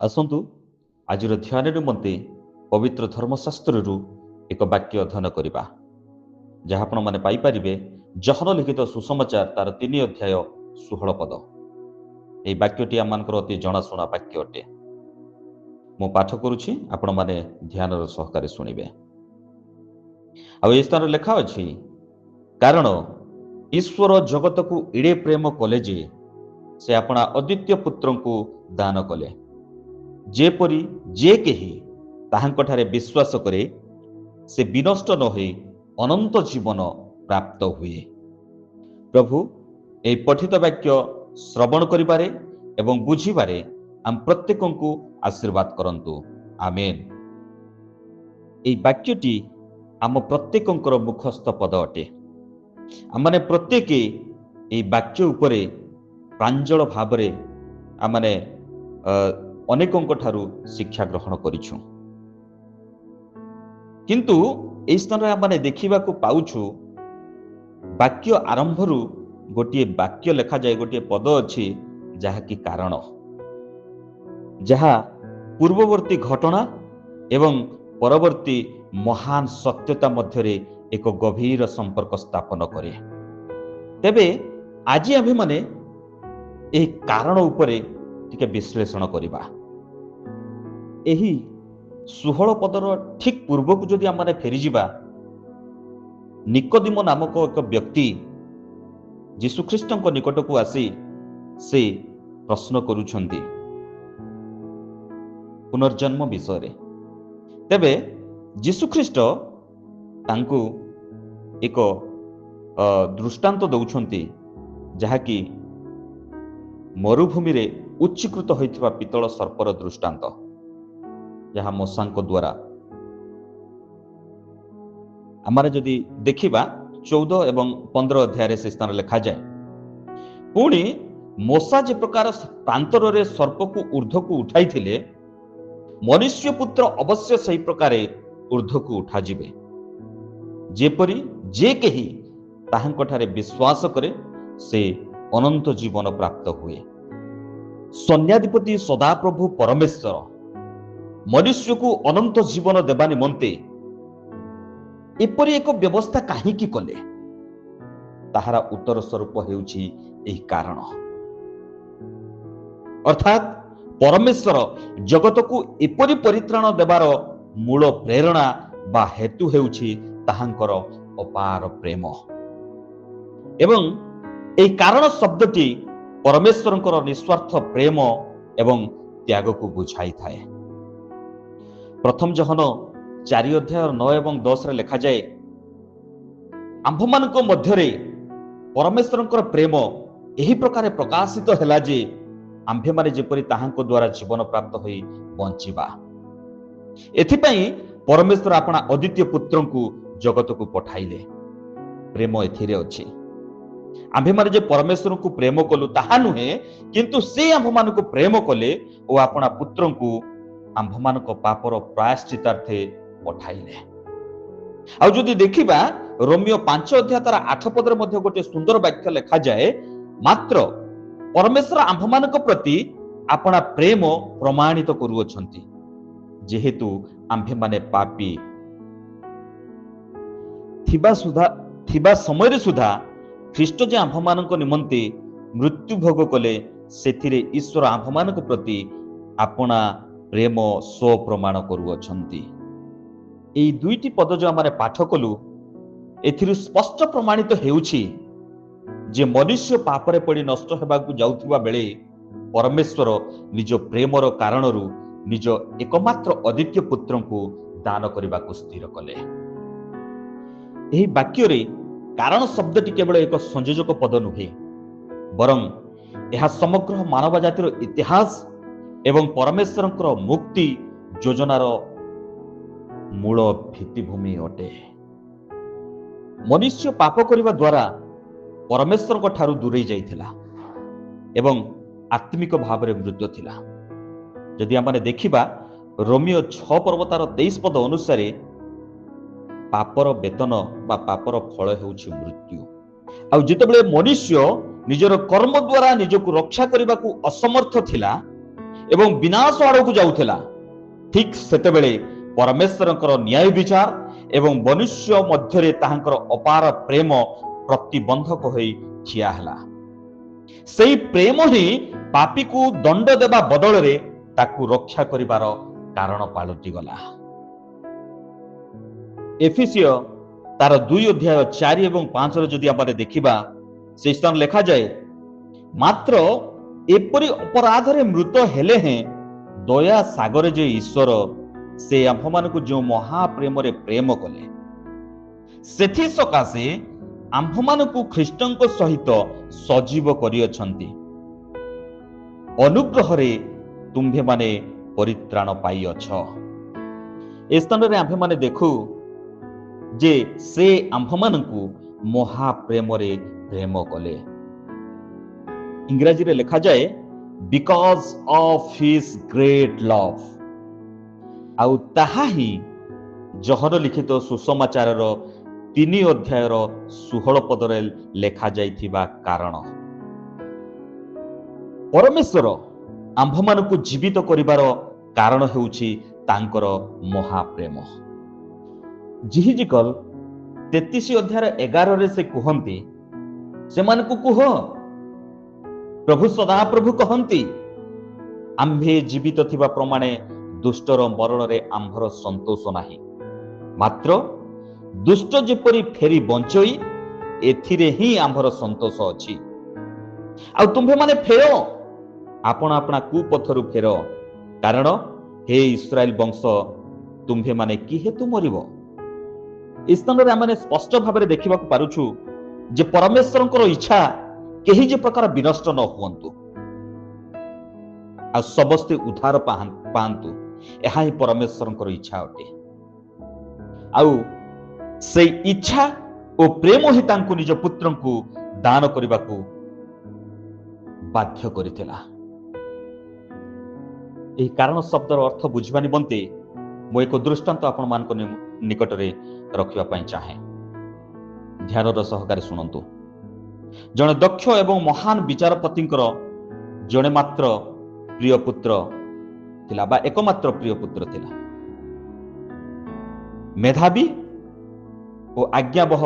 ଆସନ୍ତୁ ଆଜିର ଧ୍ୟାନ ନିମନ୍ତେ ପବିତ୍ର ଧର୍ମଶାସ୍ତ୍ରରୁ ଏକ ବାକ୍ୟ ଅଧ୍ୟୟନ କରିବା, ଯାହା ଆପଣମାନେ ପାଇପାରିବେ ଜହନ ଲିଖିତ ସୁସମାଚାର ତାର 3 ଅଧ୍ୟାୟ 16 ପଦ। ଏହି ବାକ୍ୟଟି ଆମମାନଙ୍କର ଅତି ଜଣାଶୁଣା ବାକ୍ୟ ଅଟେ। ମୁଁ ପାଠ କରୁଛି, ଆପଣମାନେ ଧ୍ୟାନର ସହକାରେ ଶୁଣିବେ। ଆଉ ଏହି ସ୍ଥାନରେ ଲେଖା ଅଛି, କାରଣ ଈଶ୍ୱର ଜଗତକୁ ଏଡ଼େ ପ୍ରେମ କଲେ ଯେ ସେ ଆପଣା ଅଦ୍ୱିତୀୟ ପୁତ୍ରଙ୍କୁ ଦାନ କଲେ, ଯେପରି ଯେ କେହି ତାହାଙ୍କଠାରେ ବିଶ୍ୱାସ କରେ ସେ ବିନଷ୍ଟ ନ ହୋଇ ଅନନ୍ତ ଜୀବନ ପ୍ରାପ୍ତ ହୁଏ। ପ୍ରଭୁ ଏହି ପଠିତ ବାକ୍ୟ ଶ୍ରବଣ କରିବାରେ ଏବଂ ବୁଝିବାରେ ଆମ ପ୍ରତ୍ୟେକଙ୍କୁ ଆଶୀର୍ବାଦ କରନ୍ତୁ। ଆମେନ୍। ଏହି ବାକ୍ୟଟି ଆମ ପ୍ରତ୍ୟେକଙ୍କର ମୁଖସ୍ଥ ପଦ ଅଟେ। ଆମମାନେ ପ୍ରତ୍ୟେକ ଏହି ବାକ୍ୟ ଉପରେ ପ୍ରାଞ୍ଜଳ ଭାବରେ ଆମମାନେ ଅନେକଙ୍କ ଠାରୁ ଶିକ୍ଷା ଗ୍ରହଣ କରିଛୁ। କିନ୍ତୁ ଏହି ସ୍ଥାନରେ ଆମେ ଦେଖିବାକୁ ପାଉଛୁ, ବାକ୍ୟ ଆରମ୍ଭରୁ ଗୋଟିଏ ବାକ୍ୟ ଲେଖାଯାଏ, ଗୋଟିଏ ପଦ ଅଛି ଯାହାକି କାରଣ, ଯାହା ପୂର୍ବବର୍ତ୍ତୀ ଘଟଣା ଏବଂ ପରବର୍ତ୍ତୀ ମହାନ ସତ୍ୟତା ମଧ୍ୟରେ ଏକ ଗଭୀର ସମ୍ପର୍କ ସ୍ଥାପନ କରେ। ତେବେ ଆଜି ଆମ୍ଭେମାନେ ଏହି କାରଣ ଉପରେ ଟିକେ ବିଶ୍ଳେଷଣ କରିବା। ଏହି 16 ପଦର ଠିକ୍ ପୂର୍ବକୁ ଯଦି ଆମେ ଫେରିଯିବା, ନିକୋଦିମ ନାମକ ଏକ ବ୍ୟକ୍ତି ଯୀଶୁଖ୍ରୀଷ୍ଟଙ୍କ ନିକଟକୁ ଆସି ସେ ପ୍ରଶ୍ନ କରୁଛନ୍ତି ପୁନର୍ଜନ୍ମ ବିଷୟରେ। ତେବେ ଯୀଶୁଖ୍ରୀଷ୍ଟ ତାଙ୍କୁ ଏକ ଦୃଷ୍ଟାନ୍ତ ଦେଉଛନ୍ତି, ଯାହାକି ମରୁଭୂମିରେ ଉଚ୍ଚୀକୃତ ହୋଇଥିବା ପିତ୍ତଳ ସର୍ପର ଦୃଷ୍ଟାନ୍ତ, ଯାହା ମଶାଙ୍କ ଦ୍ୱାରା। ଆମେ ଯଦି ଦେଖିବା 14 ଏବଂ 15 ଅଧ୍ୟାୟରେ ସେ ସ୍ଥାନ ଲେଖାଯାଏ, ପୁଣି ମଶା ଯେ ପ୍ରକାର ପ୍ରାନ୍ତରରେ ସର୍ପକୁ ଉର୍ଦ୍ଧ୍ୱକୁ ଉଠାଇଥିଲେ, ମନୁଷ୍ୟ ପୁତ୍ର ଅବଶ୍ୟ ସେହି ପ୍ରକାରେ ଉର୍ଦ୍ଧ୍ୱକୁ ଉଠାଯିବେ, ଯେପରି ଯେ କେହି ତାହାଙ୍କଠାରେ ବିଶ୍ୱାସ କରେ ସେ ଅନନ୍ତ ଜୀବନ ପ୍ରାପ୍ତ ହୁଏ। ସୈନ୍ୟାଧିପତି ସଦାପ୍ରଭୁ ପରମେଶ୍ୱର ମନୁଷ୍ୟକୁ ଅନନ୍ତ ଜୀବନ ଦେବା ନିମନ୍ତେ ଏପରି ଏକ ବ୍ୟବସ୍ଥା କାହିଁକି କଲେ? ତାହାର ଉତ୍ତର ସ୍ୱରୂପ ହେଉଛି ଏହି କାରଣ। ଅର୍ଥାତ୍ ପରମେଶ୍ୱର ଜଗତକୁ ଏପରି ପରିତ୍ରାଣ ଦେବାର ମୂଳ ପ୍ରେରଣା ବା ହେତୁ ହେଉଛି ତାହାଙ୍କର ଅପାର ପ୍ରେମ। ଏବଂ ଏହି କାରଣ ଶବ୍ଦଟି ପରମେଶ୍ୱରଙ୍କର ନିଃସ୍ୱାର୍ଥ ପ୍ରେମ ଏବଂ ତ୍ୟାଗକୁ ବୁଝାଇଥାଏ। ପ୍ରଥମ ଜହନ 4 ଅଧ୍ୟାୟ 9 ଏବଂ 10ରେ ଲେଖାଯାଏ, ଆମ୍ଭମାନଙ୍କ ମଧ୍ୟରେ ପରମେଶ୍ୱରଙ୍କର ପ୍ରେମ ଏହି ପ୍ରକାର ପ୍ରକାଶିତ ହେଲା ଯେ ଆମ୍ଭେମାନେ ଯେପରି ତାହାଙ୍କ ଦ୍ୱାରା ଜୀବନ ପ୍ରାପ୍ତ ହୋଇ ବଞ୍ଚିବା। ଏଥିପାଇଁ ପରମେଶ୍ୱର ଆପଣା ଅଦ୍ୱିତୀୟ ପୁତ୍ରଙ୍କୁ ଜଗତକୁ ପଠାଇଲେ। ପ୍ରେମ ଏଥିରେ ଅଛି। ଆମ୍ଭେମାନେ ଯେ ପରମେଶ୍ୱରଙ୍କୁ ପ୍ରେମ କଲୁ ତାହା ନୁହେଁ, କିନ୍ତୁ ସେ ଆମ୍ଭମାନଙ୍କୁ ପ୍ରେମ କଲେ ଓ ଆପଣା ପୁତ୍ରଙ୍କୁ ଆମ୍ଭମାନଙ୍କ ପାପର ପ୍ରାୟଶ୍ଚିତାର୍ଥେ ପଠାଇଲେ। ଆଉ ଯଦି ଦେଖିବା ରୋମିଓ 5 ଅଧ୍ୟାୟ ତାର 8 ପଦରେ ମଧ୍ୟ ଗୋଟିଏ ସୁନ୍ଦର ବାକ୍ୟ ଲେଖାଯାଏ, ମାତ୍ର ପରମେଶ୍ୱର ଆମ୍ଭମାନଙ୍କ ପ୍ରତି ଆପଣା ପ୍ରେମ ପ୍ରମାଣିତ କରୁଅଛନ୍ତି, ଯେହେତୁ ଆମ୍ଭେମାନେ ପାପୀ ଥିବା ସମୟରେ ସୁଦ୍ଧା ଖ୍ରୀଷ୍ଟ ଯେ ଆମ୍ଭମାନଙ୍କ ନିମନ୍ତେ ମୃତ୍ୟୁ ଭୋଗ କଲେ, ସେଥିରେ ଈଶ୍ୱର ଆମ୍ଭମାନଙ୍କ ପ୍ରତି ଆପଣା ପ୍ରେମ ସ୍ୱପ୍ରମାଣ କରୁଅଛନ୍ତି। ଏହି 2ଟି ପଦ ଯୋଉ ଆମେ ପାଠ କଲୁ, ଏଥିରୁ ସ୍ପଷ୍ଟ ପ୍ରମାଣିତ ହେଉଛି ଯେ ମନୁଷ୍ୟ ପାପରେ ପଡ଼ି ନଷ୍ଟ ହେବାକୁ ଯାଉଥିବା ବେଳେ ପରମେଶ୍ୱର ନିଜ ପ୍ରେମର କାରଣରୁ ନିଜ ଏକମାତ୍ର ଅଦ୍ୱିତୀୟ ପୁତ୍ରଙ୍କୁ ଦାନ କରିବାକୁ ସ୍ଥିର କଲେ। ଏହି ବାକ୍ୟରେ କାରଣ ଶବ୍ଦଟି କେବଳ ଏକ ସଂଯୋଜକ ପଦ ନୁହେଁ, ବରଂ ଏହା ସମଗ୍ର ମାନବ ଜାତିର ଇତିହାସ ଏବଂ ପରମେଶ୍ୱରଙ୍କର ମୁକ୍ତି ଯୋଜନାର ମୂଳ ଭିତ୍ତିଭୂମି ଅଟେ। ମନୁଷ୍ୟ ପାପ କରିବା ଦ୍ୱାରା ପରମେଶ୍ୱରଙ୍କ ଠାରୁ ଦୂରେଇ ଯାଇଥିଲା ଏବଂ ଆତ୍ମିକ ଭାବରେ ମୃତ ଥିଲା। ଯଦି ଆମେ ଦେଖିବା ରୋମିଓ 6 ପର୍ବ ତାର 23 ପଦ ଅନୁସାରେ, ପାପର ବେତନ ବା ପାପର ଫଳ ହେଉଛି ମୃତ୍ୟୁ। ଆଉ ଯେତେବେଳେ ମନୁଷ୍ୟ ନିଜର କର୍ମ ଦ୍ୱାରା ନିଜକୁ ରକ୍ଷା କରିବାକୁ ଅସମର୍ଥ ଥିଲା, ଏବଂ ବିନାଶ ଆଡ଼କୁ ଯାଉଥିଲା, ଠିକ୍ ସେତେବେଳେ ପରମେଶ୍ୱରଙ୍କର ନ୍ୟାୟ ବିଚାର ଏବଂ ମନୁଷ୍ୟ ମଧ୍ୟରେ ତାହାଙ୍କର ଅପାର ପ୍ରେମ ପ୍ରତିବନ୍ଧକ ହୋଇ ଠିଆ ହେଲା। ସେହି ପ୍ରେମ ହିଁ ପାପୀକୁ ଦଣ୍ଡ ଦେବା ବଦଳରେ ତାକୁ ରକ୍ଷା କରିବାର କାରଣ ପାଲଟିଗଲା। ଏଫେସିୟ ତାର 2:4 ଏବଂ 5 ଯଦି ଆମେ ଦେଖିବା, ସେ ସ୍ଥାନ ଲେଖାଯାଏ, ମାତ୍ର ଏପରି ଅପରାଧରେ ମୃତ ହେଲେ ହେଁ ଦୟା ସାଗରେ ଯେ ଈଶ୍ୱର ସେ ଆମ୍ଭମାନଙ୍କୁ ଯେଉଁ ମହାପ୍ରେମରେ ପ୍ରେମ କଲେ, ସେଥି ସକାଶେ ଆମ୍ଭମାନଙ୍କୁ ଖ୍ରୀଷ୍ଟଙ୍କ ସହିତ ସଜୀବ କରିଅଛନ୍ତି। ଅନୁଗ୍ରହରେ ତୁମ୍ଭେମାନେ ପରିତ୍ରାଣ ପାଇଅଛ। ଏ ସ୍ଥାନରେ ଆମ୍ଭେମାନେ ଦେଖୁ ଯେ ସେ ଆମ୍ଭମାନଙ୍କୁ ମହାପ୍ରେମରେ ପ୍ରେମ କଲେ। ଇଂରାଜୀରେ ଲେଖାଯାଏ because of his great love. ଆଉ ତାହା ହିଁ ଯୋହନ ଲିଖିତ ସୁସମାଚାରର 3:16 ଲେଖାଯାଇଥିବା କାରଣ। ପରମେଶ୍ୱର ଆମ୍ଭମାନଙ୍କୁ ଜୀବିତ କରିବାର କାରଣ ହେଉଛି ତାଙ୍କର ମହାପ୍ରେମ। ଜିହିଜିକଲ 33:11 ସେ କୁହନ୍ତି, ସେମାନଙ୍କୁ କୁହ, ପ୍ରଭୁ ସଦାପ୍ରଭୁ କହନ୍ତି, ଆମ୍ଭେ ଜୀବିତ ଥିବା ପ୍ରମାଣେ ଦୁଷ୍ଟର ମରଣରେ ଆମ୍ଭର ସନ୍ତୋଷ ନାହିଁ, ମାତ୍ର ଦୁଷ୍ଟ ଯେପରି ଫେରି ବଞ୍ଚଇ ଏଥିରେ ହିଁ ଆମ୍ଭର ସନ୍ତୋଷ ଅଛି। ଆଉ ତୁମ୍ଭେମାନେ ଫେର, ଆପଣ ଆପଣା କୁପଥରୁ ଫେର, କାରଣ ହେ ଇସ୍ରାଏଲ ବଂଶ, ତୁମ୍ଭେମାନେ କି ହେତୁ ମରିବ। ଏ ସ୍ଥାନରେ ଆମେ ସ୍ପଷ୍ଟ ଭାବରେ ଦେଖିବାକୁ ପାରୁଛୁ ଯେ ପରମେଶ୍ୱରଙ୍କର ଇଚ୍ଛା କେହି ଯେ ପ୍ରକାର ବିନଷ୍ଟ ନ ହୁଅନ୍ତୁ ଆଉ ସମସ୍ତେ ଉଦ୍ଧାର ପାଆନ୍ତୁ, ଏହା ହିଁ ପରମେଶ୍ୱରଙ୍କର ଇଚ୍ଛା ଅଟେ। ଆଉ ସେଇ ଇଚ୍ଛା ଓ ପ୍ରେମ ହିଁ ତାଙ୍କୁ ନିଜ ପୁତ୍ରଙ୍କୁ ଦାନ କରିବାକୁ ବାଧ୍ୟ କରିଥିଲା। ଏହି କାରଣ ଶବ୍ଦର ଅର୍ଥ ବୁଝିବା ନିମନ୍ତେ ମୁଁ ଏକ ଦୃଷ୍ଟାନ୍ତ ଆପଣମାନଙ୍କ ନିକଟରେ ରଖିବା ପାଇଁ ଚାହେଁ। ଧ୍ୟାନର ସହକାରେ ଶୁଣନ୍ତୁ। ଜଣେ ଦକ୍ଷ ଏବଂ ମହାନ ବିଚାରପତିଙ୍କର ଜଣେ ମାତ୍ର ପ୍ରିୟ ପୁତ୍ର ଥିଲା ବା ଏକମାତ୍ର ପ୍ରିୟ ପୁତ୍ର ଥିଲା। ମେଧାବୀ ଓ ଆଜ୍ଞାବହ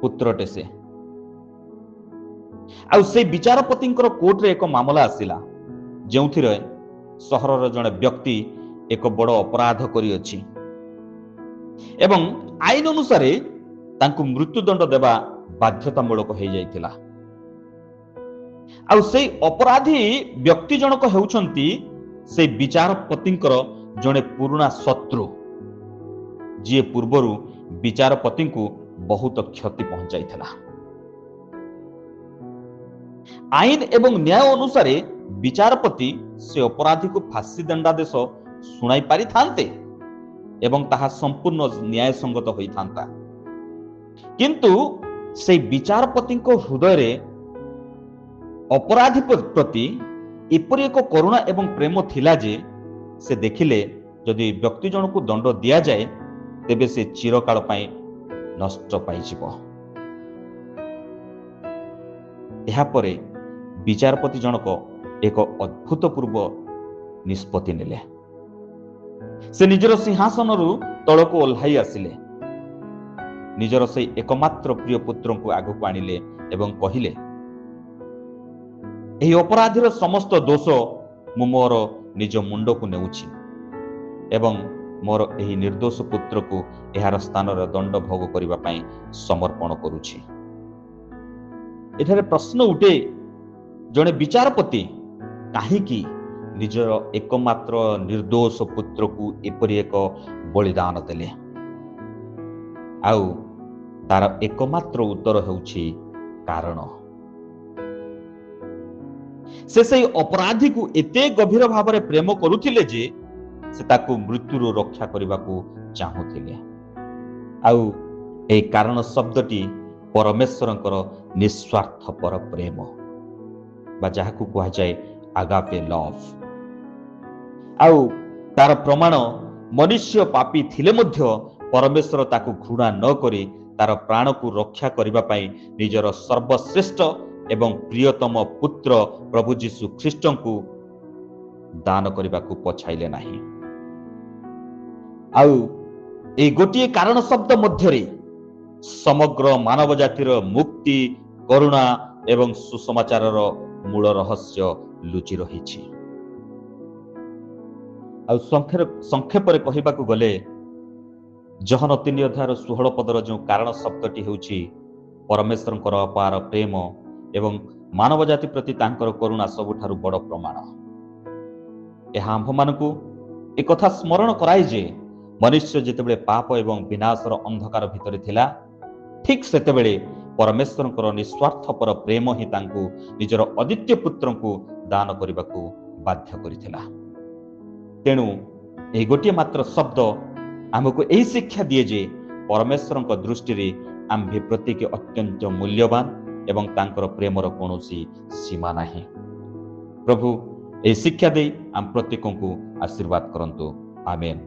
ପୁତ୍ରଟେ ସେ। ଆଉ ସେ ବିଚାରପତିଙ୍କର କୋର୍ଟରେ ଏକ ମାମଲା ଆସିଲା, ଯେଉଁଥିରେ ସହରର ଜଣେ ବ୍ୟକ୍ତି ଏକ ବଡ଼ ଅପରାଧ କରିଅଛି ଏବଂ ଆଇନ ଅନୁସାରେ ତାଙ୍କୁ ମୃତ୍ୟୁଦଣ୍ଡ ଦେବା ବାଧ୍ୟତାମୂଳକ ହୋଇଯାଇଥିଲା। ଆଉ ସେଇ ଅପରାଧୀ ବ୍ୟକ୍ତି ଜଣକ ହେଉଛନ୍ତି ସେଇ ବିଚାରପତିଙ୍କର ଜଣେ ପୁରୁଣା ଶତ୍ରୁ, ଯିଏ ପୂର୍ବରୁ ବିଚାରପତିଙ୍କୁ ବହୁତ କ୍ଷତି ପହଞ୍ଚାଇଥିଲା। ଆଇନ ଏବଂ ନ୍ୟାୟ ଅନୁସାରେ ବିଚାରପତି ସେ ଅପରାଧୀକୁ ଫାଶୀ ଦଣ୍ଡାଦେଶ ଶୁଣାଇ ପାରିଥାନ୍ତେ ଏବଂ ତାହା ସମ୍ପୂର୍ଣ୍ଣ ନ୍ୟାୟସଙ୍ଗତ ହୋଇଥାନ୍ତା। କିନ୍ତୁ ସେଇ ବିଚାରପତିଙ୍କ ହୃଦୟରେ ଅପରାଧୀ ପ୍ରତି ଏପରି ଏକ କରୁଣା ଏବଂ ପ୍ରେମ ଥିଲା ଯେ ସେ ଦେଖିଲେ ଯଦି ବ୍ୟକ୍ତି ଜଣକୁ ଦଣ୍ଡ ଦିଆଯାଏ ତେବେ ସେ ଚିରକାଳ ପାଇଁ ନଷ୍ଟ ପାଇଯିବ। ଏହାପରେ ବିଚାରପତି ଜଣକ ଏକ ଅଦ୍ଭୁତପୂର୍ବ ନିଷ୍ପତ୍ତି ନେଲେ। ସେ ନିଜର ସିଂହାସନରୁ ତଳକୁ ଓହ୍ଲାଇ ଆସିଲେ, ନିଜର ସେଇ ଏକମାତ୍ର ପ୍ରିୟ ପୁତ୍ରଙ୍କୁ ଆଗକୁ ଆଣିଲେ ଏବଂ କହିଲେ, ଏହି ଅପରାଧୀର ସମସ୍ତ ଦୋଷ ମୁଁ ମୋର ନିଜ ମୁଣ୍ଡକୁ ନେଉଛି ଏବଂ ମୋର ଏହି ନିର୍ଦ୍ଦୋଷ ପୁତ୍ରକୁ ଏହାର ସ୍ଥାନରେ ଦଣ୍ଡ ଭୋଗ କରିବା ପାଇଁ ସମର୍ପଣ କରୁଛି। ଏଠାରେ ପ୍ରଶ୍ନ ଉଠେ, ଜଣେ ବିଚାରପତି କାହିଁକି ନିଜର ଏକମାତ୍ର ନିର୍ଦ୍ଦୋଷ ପୁତ୍ରକୁ ଏପରି ଏକ ବଳିଦାନ ଦେଲେ? ଆଉ ତାର ଏକମାତ୍ର ଉତ୍ତର ହେଉଛି କାରଣ। ସେ ସେହି ଅପରାଧୀକୁ ଏତେ ଗଭୀର ଭାବରେ ପ୍ରେମ କରୁଥିଲେ ଯେ ସେ ତାକୁ ମୃତ୍ୟୁରୁ ରକ୍ଷା କରିବାକୁ ଚାହୁଁଥିଲେ। ଆଉ ଏହି କାରଣ ଶବ୍ଦଟି ପରମେଶ୍ୱରଙ୍କର ନିଃସ୍ୱାର୍ଥପର ପ୍ରେମ ବା ଯାହାକୁ କୁହାଯାଏ ଆଗାପେ ଲଭ୍। ଆଉ ତାର ପ୍ରମାଣ ମନୁଷ୍ୟ ପାପୀ ଥିଲେ ମଧ୍ୟ ପରମେଶ୍ୱର ତାକୁ ଘୃଣା ନ କରି ତାର ପ୍ରାଣକୁ ରକ୍ଷା କରିବା ପାଇଁ ନିଜର ସର୍ବଶ୍ରେଷ୍ଠ ଏବଂ ପ୍ରିୟତମ ପୁତ୍ର ପ୍ରଭୁ ଯୀଶୁ ଖ୍ରୀଷ୍ଟଙ୍କୁ ଦାନ କରିବାକୁ ପଛାଇଲେ ନାହିଁ। ଆଉ এই ଗୋଟିଏ କାରଣ ଶବ୍ଦ ମଧ୍ୟରେ ସମଗ୍ର ମାନବ ଜାତିର ମୁକ୍ତି, କରୁଣା ଏବଂ ସୁସମାଚାରର ମୂଳ ରହସ୍ୟ ଲୁଚି ରହିଛି। ଆଉ ସଂକ୍ଷେପରେ କହିବାକୁ ଗଲେ ଜହନ 3 ଅଧ୍ୟାୟର 16 ପଦର ଯେଉଁ କାରଣ ଶବ୍ଦଟି ହେଉଛି ପରମେଶ୍ୱରଙ୍କର ଅପାର ପ୍ରେମ ଏବଂ ମାନବ ଜାତି ପ୍ରତି ତାଙ୍କର କରୁଣା ସବୁଠାରୁ ବଡ଼ ପ୍ରମାଣ। ଏହା ଆମ୍ଭମାନଙ୍କୁ ଏକଥା ସ୍ମରଣ କରାଏ ଯେ ମନୁଷ୍ୟ ଯେତେବେଳେ ପାପ ଏବଂ ବିନାଶର ଅନ୍ଧକାର ଭିତରେ ଥିଲା, ଠିକ୍ ସେତେବେଳେ ପରମେଶ୍ୱରଙ୍କର ନିସ୍ୱାର୍ଥପର ପ୍ରେମ ହିଁ ତାଙ୍କୁ ନିଜର ଅଦ୍ୱିତୀୟ ପୁତ୍ରଙ୍କୁ ଦାନ କରିବାକୁ ବାଧ୍ୟ କରିଥିଲା। ତେଣୁ ଏହି ଗୋଟିଏ ମାତ୍ର ଶବ୍ଦ ଆମକୁ ଏହି ଶିକ୍ଷା ଦିଏ ଯେ ପରମେଶ୍ୱରଙ୍କ ଦୃଷ୍ଟିରେ ଆମ୍ଭେ ପ୍ରତ୍ୟେକ ଅତ୍ୟନ୍ତ ମୂଲ୍ୟବାନ ଏବଂ ତାଙ୍କର ପ୍ରେମର କୌଣସି ସୀମା ନାହିଁ। ପ୍ରଭୁ ଏହି ଶିକ୍ଷା ଦେଇ ଆମ ପ୍ରତ୍ୟେକଙ୍କୁ ଆଶୀର୍ବାଦ କରନ୍ତୁ। ଆମେନ୍।